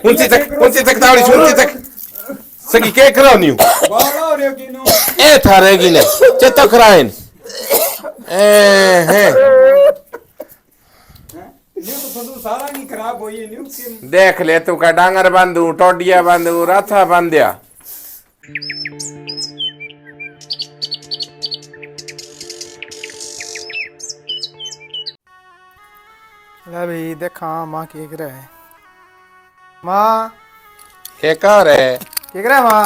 ऊंची तक तावड़ी ऊंची तक सगी के करो न्यू ए थारेगी ने चेतो कराइन ए है सारा नहीं खराब हो ये न्यू देख ले तू का डांगर बांधू टोडिया बांधू राथा बांधिया ले भाई देखा माँ के करे है माँ के कर है के करे माँ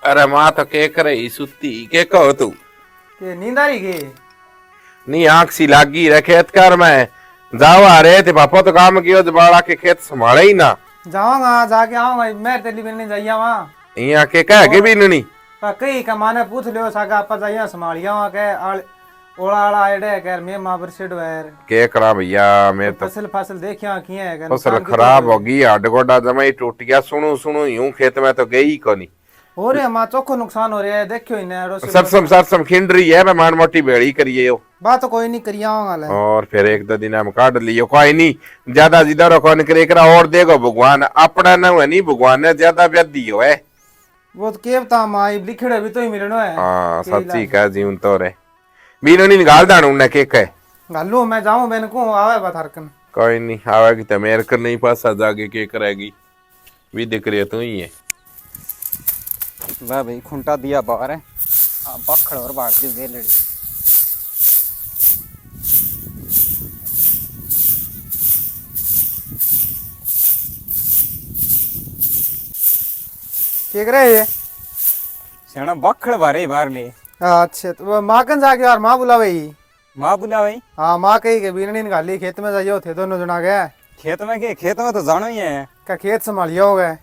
अरे माँ तो के करे सुती के कहो तू के नींद आ रही के नी आंख सी लागी रे खेत कर मैं जाओ आ रहे थे पापा तो काम कियो बाड़ा के खेत संभाले ही ना जाऊंगा जाके आऊंगा मैं तेली मिलने जाइया वहाँ यहाँ के कह के भी नहीं कई का माने पूछ लियो सागा आपा जाइया संभालिया वहाँ के ओला आला एडे कर मैं मां बरसेड वेर के करा भैया मैं तो फसल देखिया किए है फसल खराब हो गई हड्ड गोडा जमाई टूट गया सुनू सुनू यूं खेत में तो गई कोनी हो रे मां चोखो नुकसान हो रहा है देखियो इने सरसम खिंड रही है मैं मान मोटी बेड़ी करिए यो बात तो कोई नहीं करियाऊंगा ले और फिर एक दो दिन हम काट लियो कोई नहीं ज्यादा जिधर कौन करे करा और देगो भगवान अपना न है नहीं भगवान ने ज्यादा व्यदी हो है वो तो केवता मां लिखड़े भी तो ही मिलनो है हां सच्ची कह जीवन तो रे बीनो नहीं गाल दान उन्ने के कह गालू मैं जाऊं मैंने को आवे बथरकन कोई नहीं आवेगी तो मेरे कर नहीं पासा जाके के करेगी भी दिख रही तू ही है वाह भाई खुंटा दिया बाहर है बखड़ और बाढ़ दी दे लड़ी के करे है सेना बखड़ बारे बाहर ले अच्छा तो मां कन जाके यार मां बुलावे माँ बुलावे हां मां कही के बीननी निकाली खेत में जाइयो थे दोनों जना गए खेत में के खेत में तो जानो ही है का खेत संभालियो हो गए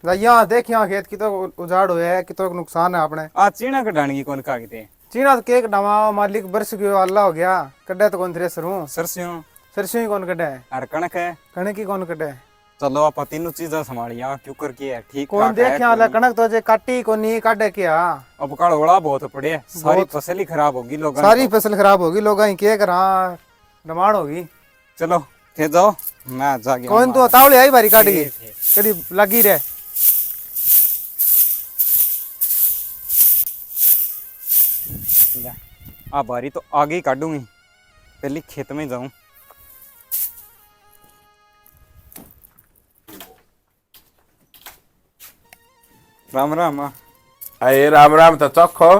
जाइया देखियो खेत की तो उजाड़ हुए है कि तो नुकसान है अपने आ चीना कटाने की कौन कागते चीना तो केक डवा मालिक बरस गयो अल्लाह हो गया कड्डे तो कौन थ्रेसर हूं सरसों सरसों ही कौन कड्डे और कणक है कणक ही कौन कड्डे चलो आप तीनों चीजें संभालिया क्यों कर के है ठीक कौन देख वाला कणक तो जे काटी को नहीं काटे क्या अब काल ओला बहुत पड़े सारी फसल ही खराब होगी लोगों सारी फसल खराब होगी लोग के करा डमाड़ होगी चलो थे जाओ मैं जाके कौन तो तावले आई बारी काट गई कदी लगी रे आ बारी तो आगे ही काटूंगी पहले खेत में जाऊं राम राम अरे राम राम तो चौखो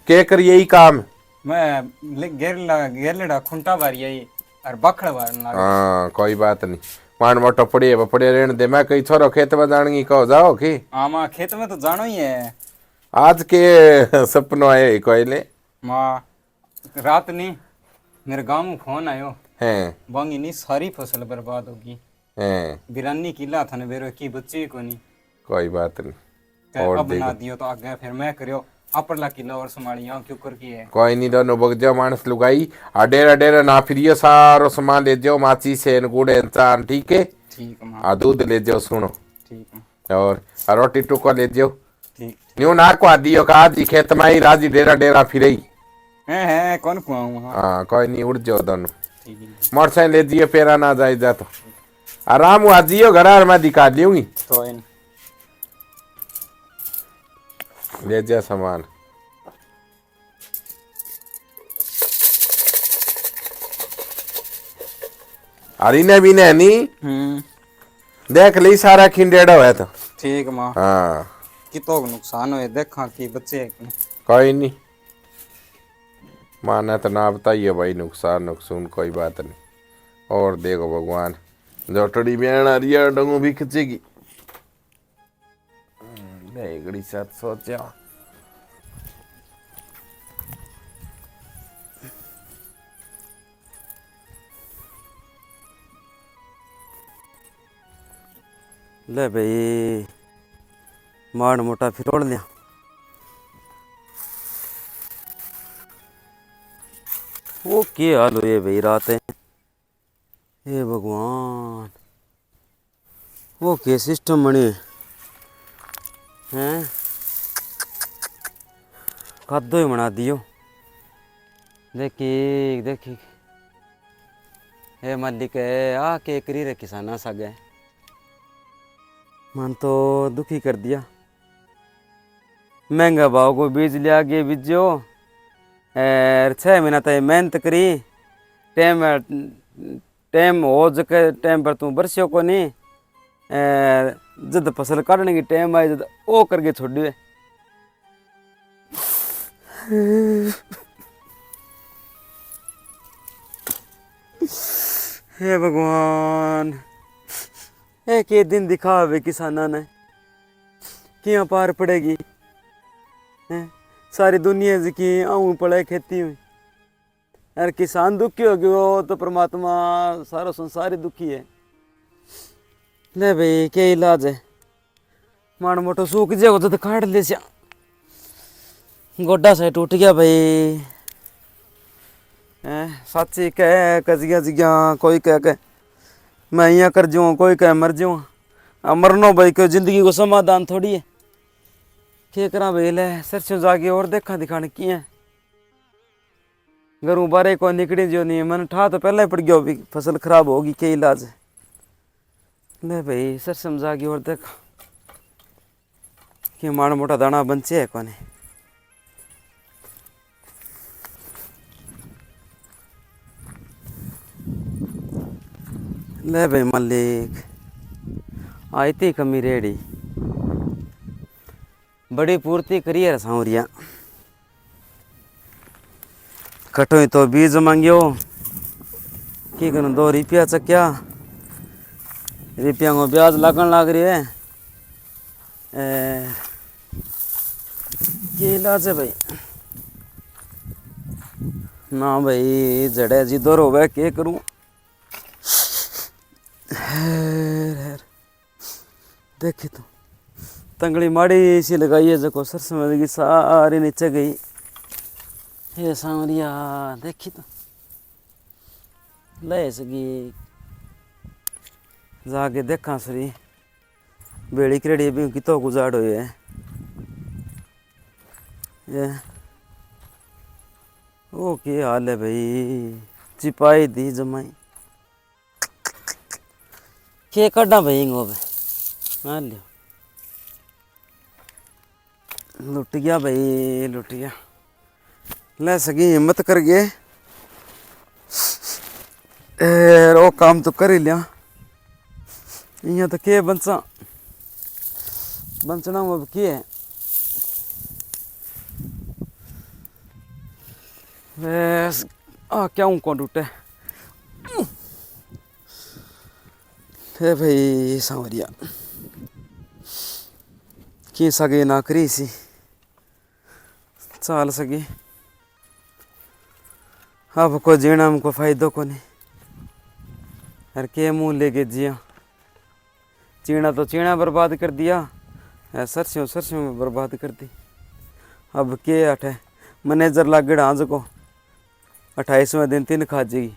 के कर यही काम मैं घेरलेड़ा खुंटा बारी आई और बखड़ बार हाँ कोई बात नहीं मान मोटो पड़े रहने दे मैं कहीं छोरो खेत में जाने कहो जाओ की हाँ माँ खेत में तो जानो ही है आज के सपनो आए कोई ले माँ रात नहीं मेरे गांव में फोन आयो हैं बांगी नहीं सारी फसल बर्बाद होगी हैं बिरानी किला था बेरो की बच्ची को नहीं कोई बात नहीं और अब ना दियो तो आगे फिर मैं करियो अपरला किलो और संभालिया क्यों कर की है कोई नहीं दोनों बग जाओ मानस लुगाई डेरा डेरा ना फिरियो सारो सामान ले जाओ माची से गुड़ इंसान ठीक है ठीक माँ आ दूध ले जाओ सुनो ठीक और रोटी टुको ले जाओ ठीक न्यू ना को दियो का आज खेत में ही राजी डेरा डेरा फिरई है कौन कुआऊं हाँ कोई नहीं उड़ जाओ दोनों ठीक मोटरसाइकिल ले जियो पेरा ना जाए जा तो आराम हुआ जियो घर मैं दिखा दूंगी तो ले जा सामान अरे भी नहीं देख ली सारा खिंडेड़ा है तो ठीक माँ हाँ कितो नुकसान हुए देखा कि बच्चे कोई नहीं माना तो ना बताइए भाई नुकसान नुकसान कोई बात नहीं और देखो भगवान जोटड़ी बहन आ रही है डंगू भी खिंचेगी घड़ी साथ सोचा ले भाई माड़ मोटा फिरोड़ लिया वो क्या हाल हुए भाई रात है हे भगवान वो क्या सिस्टम बने हैं कद्दो ही बना दियो देखी देखी हे मालिक है आ के करी रे किसाना सागे मन तो दुखी कर दिया। महंगा भाव को बीज लिया के बीजो 6 महीना तक मेहनत करी टाइम टाइम हो जके टाइम पर तू बरसियो को नहीं जद फसल काटने की टाइम आई जद ओ करके छोड़ दिए। हे भगवान एक ये दिन दिखावे किसाना ने किया पार पड़ेगी सारी दुनिया की आऊँ पड़े खेती में यार किसान दुखी हो गयो तो परमात्मा सारा संसार ही दुखी है। ले भाई क्या इलाज है माड़ मोटो सूख जाओ तो काट ले सा गोड्डा से टूट गया भाई साची कह कजिया जिया कोई कह के मैं यहाँ कर जाऊँ कोई कह मर जाऊँ मरनो भाई कोई जिंदगी को समाधान थोड़ी है क्या करा भाई ले सरसों जाके और देखा दिखाने की है घरों बारे को निकली जो नहीं मन ठा तो पहले ही पड़ गया भी फसल खराब होगी क्या इलाज है। ले भाई सरसों जाके और देखा कि माड़ा मोटा दाना बंचे है कोने ले भाई मालिक आई थी कमी रेडी बड़ी पूर्ति करी है सांवरिया कटो तो बीज मांगियो की करूँ 2 रुपया चक्या रुपया को ब्याज लगन लग रही है ये इलाज है भाई ना भाई जड़े जी दौर हो के करूँ देखी तो तंगड़ी माड़ी सी लगाई है जो सरसों में सारी नीचे गई हे सांवरिया देखी तो ले सगी जाके देखा सरी बेड़ी करेड़ी भी कितो गुजाड़ हुए है ये ओ क्या हाल है भाई चिपाई दी जमाई के कड्डा भाई गोब मान लियो लुट गया भाई लुट गया ले सकी हिम्मत कर गए ओ काम तो कर ही लिया यहाँ तो के बंसा बंसना अब की है बस क्या हूँ कौन टूटे हे भाई सांवरिया की सगे ना करी सी चाल सगी अब को जीना हमको फायदो को नहीं यार के मुँह लेके जिया चीना तो चीना बर्बाद कर दिया सरसों सरसों में बर्बाद कर दी अब के अठे मैनेजर लागे आज को 28वें दिन 3 खा जाएगी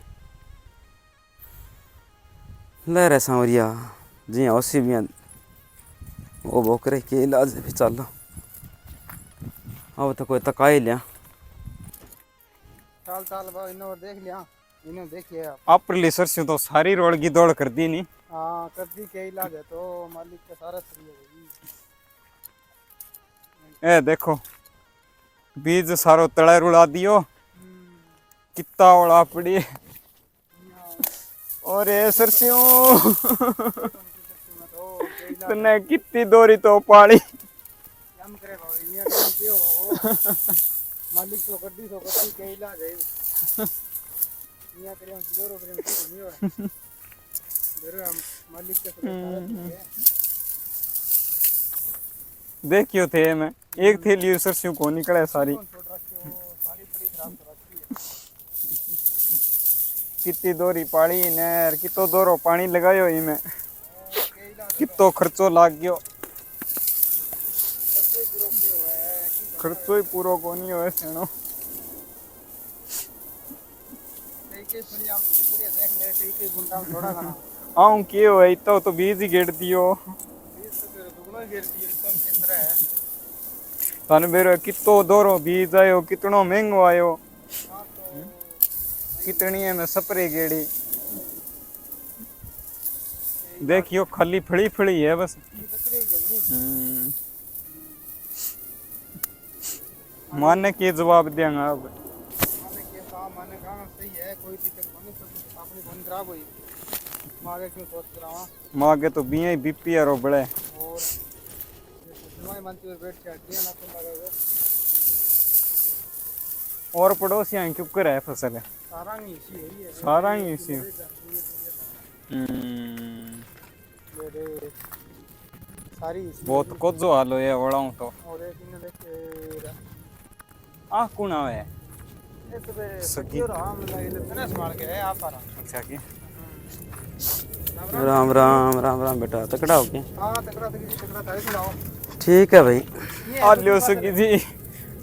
ले रहे सांवरिया जी उसी भी वो बोकरे के इलाज भी चल अब तो कोई तका ही लिया चाल चाल भाई इन्हों देख लिया इन्हों देखिए आप अपरली सरसों तो सारी रोड की दौड़ कर दी नहीं। हाँ कर दी क्या इलाज है तो मालिक का सारा सही है ए देखो बीज सारो तड़ा रुला दियो कितना ओला पड़ी और ये सरसों तने कितनी दोरी तो पाली हम करे भाई ये काम क्यों हो मालिक तो के इलाज है ये करे हम जोरो करे नहीं हो जरूर हम मालिक के साथ देखियो थे मैं एक थैली सरसों को निकले सारी कितनी दोरी पाली ने कितो दोरो पानी लगायो ही में कितो खर्चो लाग गयो खर्चो ही पूरो को नहीं होए सेनो आऊं के हो इतो तो बीज ही गेड़ दियो थाने बेरो कितो दोरो बीज आयो कितनो महंगो आयो कितनी है मैं स्प्रे गेड़ी देखियो खाली फड़ी फड़ी है बस। बकरी को नहीं माने के जवाब देंगे अब। माने के काम माने काम सही है, कोई दिक्कत नहीं, सब अपनी बन खराब हुई मागे क्यों सोच रहा हूँ। माँ के तो बीए बीपी रो बड़े। और दवाई मानते हुए बैठ के हड्डियां ना तो लगेगा। और पड़ोसियां क्यों कर है फसल है सारा ही इसी है, सारा ही इसी। मेरे सारी इसी बहुत को जो हाल है ओड़ाऊं तो। और एक इन्हें देख आ कौन आवे है ये तो बे सगी। सगी राम लगे इतने संभाल के है आप आ अच्छा की राम राम राम राम बेटा, तकड़ा हो गया? हां तकड़ा था सुनाओ। ठीक है भाई, आ लियो सगी जी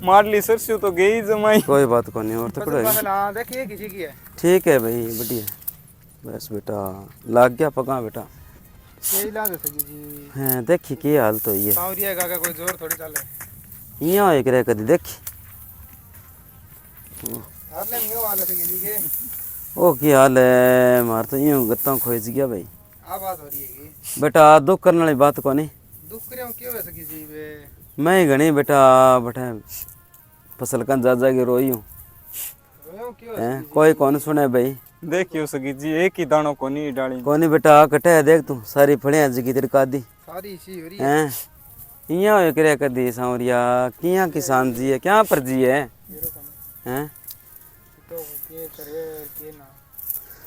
मार ली सरसों तो गई जमाई। कोई बात को नहीं, और तकड़ा है। फसल हां देखिए किसी की है। ठीक है भाई, बढ़िया। बस बेटा लाग गया पका बेटा। ये इलाज है सगी जी। हैं देखी की हाल तो ये सावरिया का कोई जोर थोड़ी चले यहाँ एक रह कदी देखी हर ले न्यू वाले सगी जी के ओ की हाल है मार तो यूं गत्ता खोज गया भाई। आ बात हो रही है कि बेटा दुख करने वाली बात को नहीं, दुख करे क्यों है सगी जी बे मैं ही घनी बेटा बटे फसल का जा के रोई हूँ। रोयो क्यों है हैं कोई कौन सुने भाई? देखियो सगी जी एक ही दानों को नहीं डाली। कोनी बेटा कटे है देख तू सारी फड़िया जगी तेरी कादी सारी इसी हो रही है। हैं इया हो करे कदी सांवरिया किया किसान जी है क्या पर जी है हीरो का हैं तो के करे के ना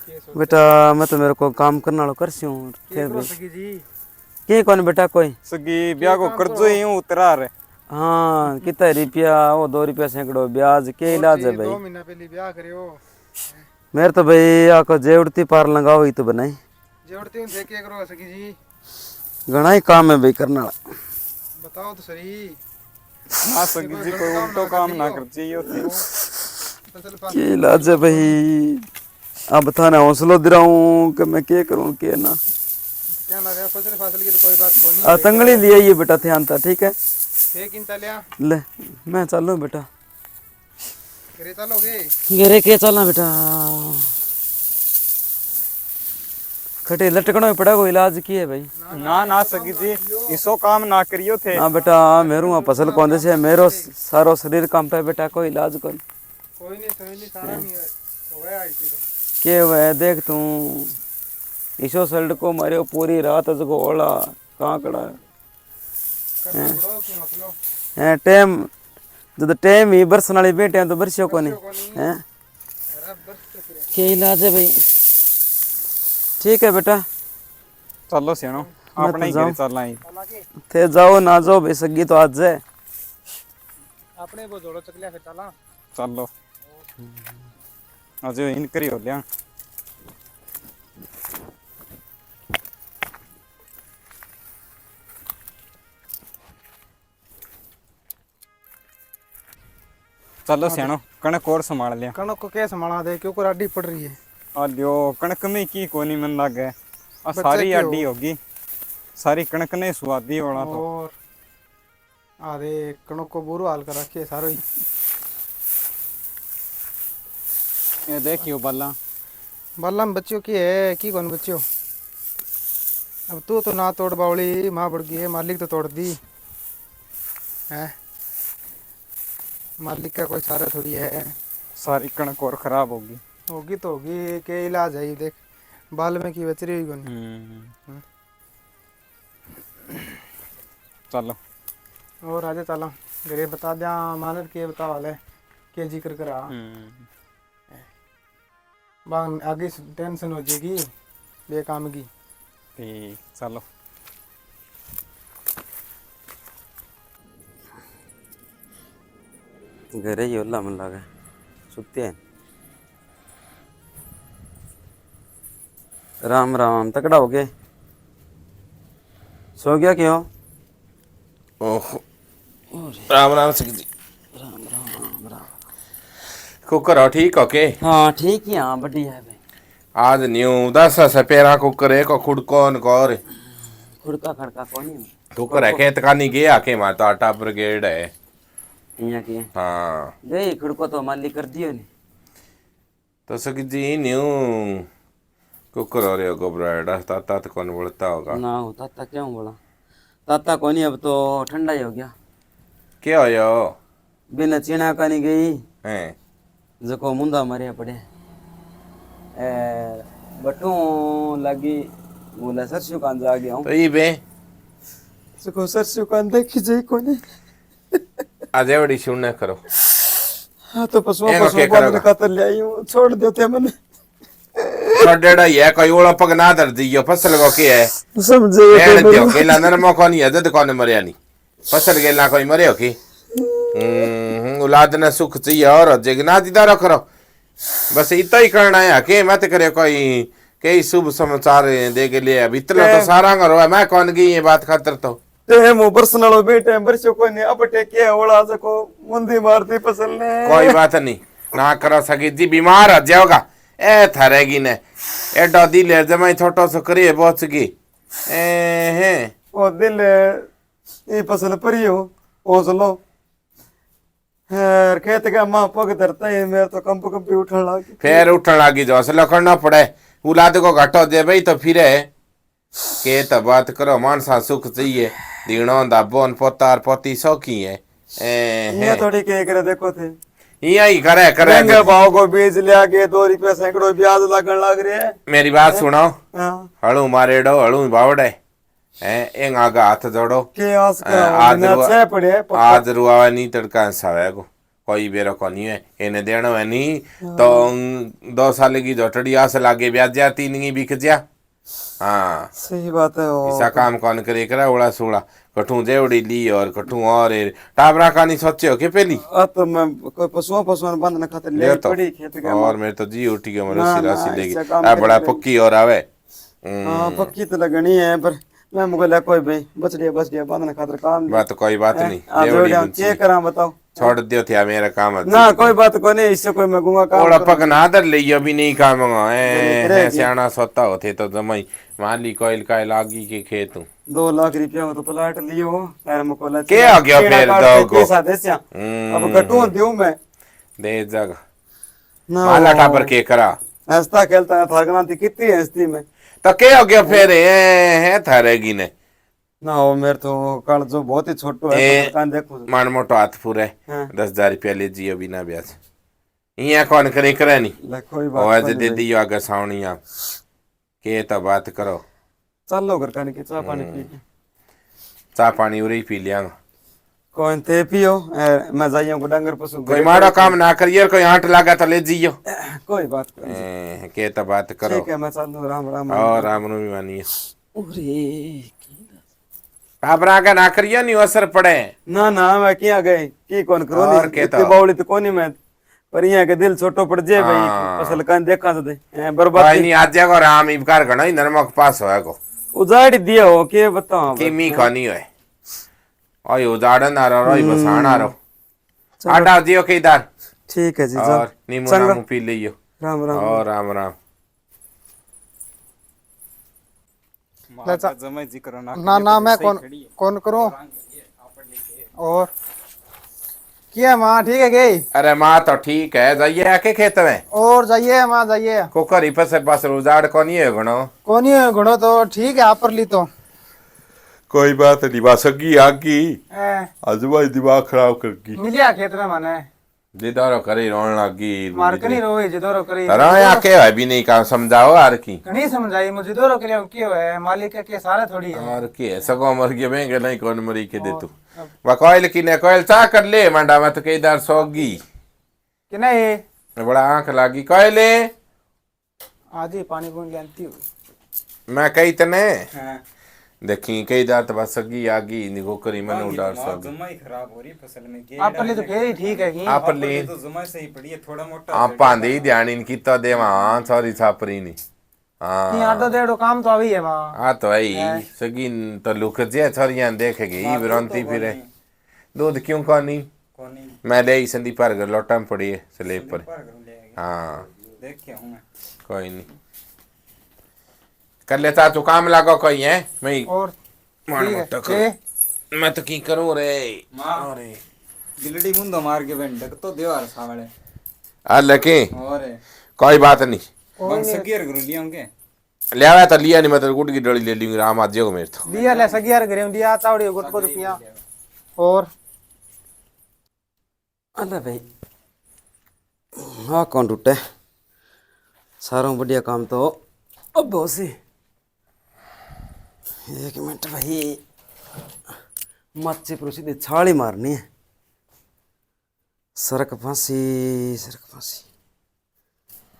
के सोच बेटा मैं तो मेरे को काम करने वाला कर सी हूँ के फिर करो भी सगी जी के कौन बेटा कोई सगी ब्याह को कर्जो यूं उतरा रे। हाँ कितना रुपया वो 2 रुपया सैकड़ो ब्याज के इलाज है 2 भाई। महीना पहले ब्याह करियो मेरे तो भाई आको जेवड़ती पार लगाओ ही तो बनाई जोड़ती हूं देख के करो सगी जी घना ही काम है भाई करने वाला। बताओ तो सही हाँ सगी जी कोई उल्टो काम ना कर चाहिए थे। फसल पास के इलाज है भाई, अब बताना हौसलो दे रहा हूँ कि मैं क्या करूँ क्या ना। क्या लगा फसल की तो कोई बात को नहीं तंगड़ी लिया ये बेटा ध्यान था ठीक है। एक इन चलिया ले मैं चलूँ बेटा घरे चलोगे घेरे के चलना बेटा खटे लटकना ही पड़ा को इलाज की है भाई। ना ना सगी जी इसो काम ना करियो थे। हाँ बेटा मेरू वहाँ फसल कौन से मेरो सारो शरीर काम पे बेटा कोई इलाज कोई कोई नहीं सारा नहीं होया आई थी के वह देख तू ईशो सल्ट को मारियो पूरी रात जगो ओला कहाँ कड़ा करना पड़ो कि मसलो है टाइम जब टाइम ही बरसन वाली बेटे हैं तो बरसियो को नहीं है अरे बस तो फिर के इलाज है भाई। ठीक है बेटा चलो सियानो मैं अपने ही तो घर जाऊं। चलना ही। हालांकि थे जाओ ना जाओ भाई सगी तो आज है अपने वो जोड़ो चकलिया फिर चला चलो अजो इन करी हो लिया। चलो सियानो कणक और संभाल लिया। कणक को क्या संभाला दे क्योंकि राडी पड़ रही है आ लियो कणक में की कोनी मन लागे आ बच्चा सारी क्यों? आडी होगी सारी कणक ने स्वादी वाला तो। और अरे कणक को बुरो हाल कर रखे सारो ही ये देखियो बल्ला बल्ला में बच्चियों की है की कौन बच्चियों अब तू तो ना तोड़ बावली माँ बढ़ गई है मालिक तो तोड़ दी है मालिक का कोई सारा थोड़ी है सारी कणक और खराब होगी। होगी तो होगी के इलाज है ये देख बाल में की बच रही हुई कौन चलो और आजे चला घरे बता दिया मानव के बता वाले के जिक्र करा बाग आगे टेंशन हो जाएगी बेकाम की ठीक चलो घरे ही होला मन लागे सुते हैं। राम राम तकड़ा हो गए सो गया क्यों? ओहो राम राम सिंह जी कुकर हो ठीक हो के हाँ ठीक ही हाँ बढ़िया है भाई। आज न्यू 10 सपेरा कुकर एक खुड़को नकोर खुड़का खड़का कौन है कुकर है खेत कानी गया के माता आटा ब्रिगेड है यहाँ की हाँ दे खुड़को तो माली कर दियो नहीं तो सक जी न्यू कुकर हो रहे हो घबराएड़ा ताता तो कौन बोलता होगा ना हो ताता क्यों बोला ताता कोनी अब तो ठंडा ही हो गया क्या हो यो बिना चीना का नहीं गई हैं जको मुंदा मरिया पड़े बटू लगी बोला सरसों कान जा गया हूँ तो ये बे जको सरसों कान देखी जाए कोनी आज एवड़ी सुनने करो हाँ तो पशुओं एगो पशुओं के बांधने करेगा? खातर ले आई हूँ छोड़ देते मैंने छोड़ेड़ा ये कोई ओला पग ना दर दियो फसल को के है समझे एड़ दियो केला नरमा कोनी है जद कोने मरिया नहीं फसल गेला कोई मरे हो की औलाद ने सुख चाहिए और जगना दीदार करो बस इतना ही करना है के मत करे कोई कई शुभ समाचार दे के लिए अब इतना तो सारा करो मैं कौन गई ये बात खातर तो ते मो बरसनालो बेटे बरसो कोनी अब टेके ओला जको मुंदी मारती फसल ने कोई बात नहीं ना करो सकी जी बीमार हो जाओगा ए थरेगी ने एडो दिल है जमाई छोटो सो करिए पहुंच गई ए हैं ओ दिल ये फसल परी हो ओसलो यार खेत का मां पग धरता है मैं तो कंपी उठन लागी फिर उठन लगी जो असलो करना पड़े औलाद को घटो दे भाई तो फिर के तो बात करो मानसा सुख चाहिए दीणो दाबोन पोतार पोती सौखी है ये थोड़ी के करे देखो थे यहाँ ही करे करे महंगे भाव को बीज ले आके 2 रुपये सैकड़ों ब्याज लगन लग रहे हैं मेरी बात सुनो हाँ हड़ू मारेडो हड़ू बावड़े एंग आगा हाथ जोड़ो के आस आज का रुआ- छह पड़े आज रुआवा नहीं तड़का सावे को कोई बेरो को नहीं है इन्हें देना है नहीं तो 2 साल की जोटड़ी आस लागे ब्याज जा 3 की बिक जा हाँ सही बात है ओ ऐसा काम कौन करे करा उड़ा सुड़ा कठू जेवड़ी ली और कठू और टाबरा का नहीं सोचे हो के पहली तो मैं कोई पशुओं बांधने खातिर ले ले तो पड़ी खेत के और मेरे तो जी उठी के ना, रसी ना, रासी लेगी ऐसा काम आ बड़ा करेगा। पक्की और आवे हाँ पक्की तो लगनी है पर मैं मुझे ले कोई भाई बच गया बांधने खातिर काम बात कोई बात नहीं आज जेवड़ी जोड़िया बुंची। के करा बताओ छोड़ दियो थे मेरा काम है ना कोई बात को नहीं इससे कोई मैं गुंगा काम ओड़ा पक ना दर लियो भी नहीं काम रहेगी। है सियाना सोता होते तो जमाई माली कोयल का लागी के खेत 2 लाख रुपया हो तो प्लाट लियो यार मुको ला के आ गया फिर दो को? पैसा दे सिया अब कटू दियो मैं दे जग ना माला टापर के करा हंसता खेलता है थकना थी कितनी हंसती मैं तो के हो गया फिर है थारेगी ने ना हो मेरे तो कल जो बहुत ही छोटो है ए, तो कान देखो मान मोटो हाथ पूरे हाँ। 10,000 रुपया ले जियो बिना ब्याज यहाँ कौन करे करे नहीं ले कोई ओ बात आज नहीं दे भाई। दियो आगे सावनिया के तो बात करो चल लो घर का नहीं चाह पानी पी के चा पानी उरी पी लिया कौन ते पियो मैं जाइयो को डंगर पशु कोई माड़ो काम ना करिए कोई हाथ लगा तो ले जियो कोई बात नहीं के तो बात करो ठीक है मैं चल राम राम और राम नु भी मानिए अरे टाबरा का ना करियो नहीं असर पड़े ना ना मैं किया गए की कौन करो और नहीं के इतनी तो? बावली तो कोनी मैं पर यहाँ के दिल छोटो पड़ जाए भाई हाँ। फसल कान देखा तो दे बर्बाद भाई नहीं आज जागो राम इबकार गणो नरमक पास होए को उजाड़ दिया हो के बताओ किमी खानी होए ओए उजाड़न आ रहा रोई बसाण आ रहा आटा दियो के इधर ठीक है जी जाओ और नींबू चंगा। नामू पी लियो राम राम और राम राम जमाई जी करो ना मैं कौन करूं और क्या माँ ठीक है गई अरे माँ तो ठीक है जाइए आके खेत में और जाइए माँ जाइए कुकर ही पसे पास उजाड़ को नहीं है गणो कौन ही घुनो तो ठीक है आप पर ली तो कोई बात नहीं बस सगी आगी आजू दिमाग खराब करगी मिलिया खेत में माने जिदारो करे रोन लागी मार्क नहीं रोए जिदोरो करी अरे यहाँ के है भी नहीं काम समझाओ यार की नहीं समझाई मुझे जिदोरो के लिए क्यों है मालिक के सारे थोड़ी है और के सगो मर गए मैं नहीं कौन मरी के दे तू वा कोयल की ने कोयल चा कर ले मंडा मत के इधर सोगी कि नहीं बड़ा आंख लागी कोयले आधी पानी पून लेती हूँ मैं कही तने देखी कई दात बस सगी आगी निगो करी मन उडार सब जमाई खराब हो रही फसल में आप पर ली तो फिर ही ठीक है कि आप ले तो जमाई सही पड़ी है थोड़ा मोटा आप पांदे ध्यान इनकी तो देवा सॉरी छापरी नहीं नहीं हाँ आधो डेढ़ो काम तो अभी है माँ आ तो आई सगी तो लुक जे छोरियां देखेगी ई बिरंती फिरे दूध क्यों कोनी कोनी मैं ले ई संदी पर घर लोटा में पड़ी है स्लेब पर हाँ देख के हूं मैं कोई नहीं कर लेता तू काम लागो कोई है मैं और मान ठीक है, मोटा के? करूं। मैं तो की करूं रे अरे गिलड़ी मुंदो मार के बन डक तो देवार सावड़े आ लके और कोई बात नहीं बन सगियर गुरु लियों के ले आया तो लिया नहीं, मैं तो गुड़ की डली ले लूंगी, राम आज मेरे तो लिया ले 11 ग्राम लिया तावड़ी गुट को रुपया और अरे भाई हाँ कौन टूटे सारों बढ़िया काम तो अब बहुत सी। एक मिनट भाई मच्छी पुरुषी दे छाली मारनी है। सरक फांसी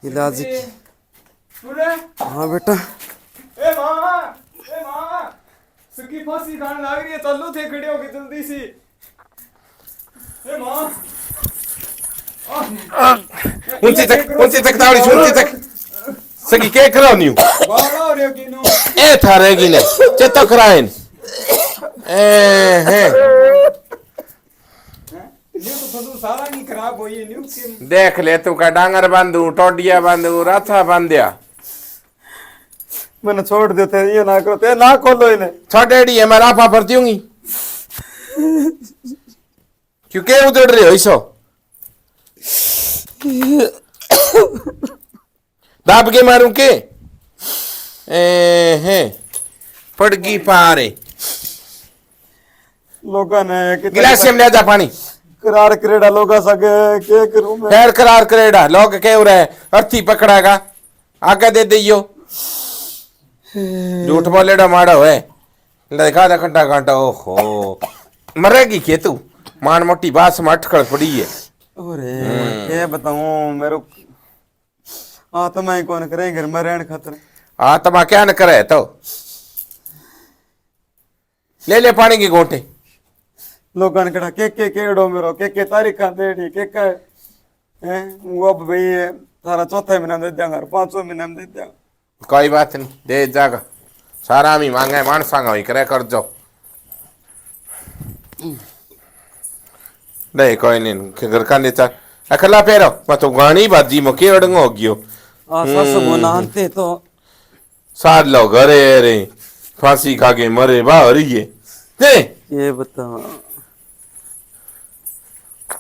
इलाज की। हाँ बेटा ए मामा सुकी फांसी खाने लग रही है, चलो थे खड़े होके जल्दी सी। ए मां ऊंची तक दावड़ी ऊंची तक सगी के करो न्यू बाड़ा हो रहे हो किनो ए थारेगी ने चेतो कराइन ए है ये तो फसल सारा नहीं खराब हुई है न्यू के देख ले तू का डांगर बांधू टोडिया बांधू राथा बांधिया मैंने छोड़ देते ये ना करो ते ना खोलो इन्हें छोटेड़ी है मैं राफा भरती हूँगी क्यों के उधड़ रहे हो इसो दाब के मारूं के हैं पड़गी पारे लोगा ने गिलास में ले जा पानी करार करेड़ा लोगा सके के करूं मैं खैर करार करेड़ा लोग के रहे अर्थी पकड़ागा आगे दे दियो झूठ बोलेड़ा माड़ा है देखा था घंटा घंटा ओहो मरेगी के तू मान मोटी बास में अटकड़ पड़ी है। अरे क्या बताऊं मेरे आत्मा ही कौन करे घर में रहने खातिर आत्मा क्या न करे तो ले पानी की गोटे लोगन कड़ा के केड़ो मेरो के तारीखा देड़ी के हैं वो अब भाई सारा चौथे महीना में दे देंगे 5वें महीने में दे देंगे कोई बात नहीं दे जागा सारा हम ही मांगे मानसांगा वही करे कर जाओ नहीं कोई नहीं घर का नीचा अखला पेरो मैं तो गानी बाजी मके अड़ंग हो गयो सास गुनाहते तो साथ लो घरे रे फांसी खा के मरे बाहर ये ये बताओ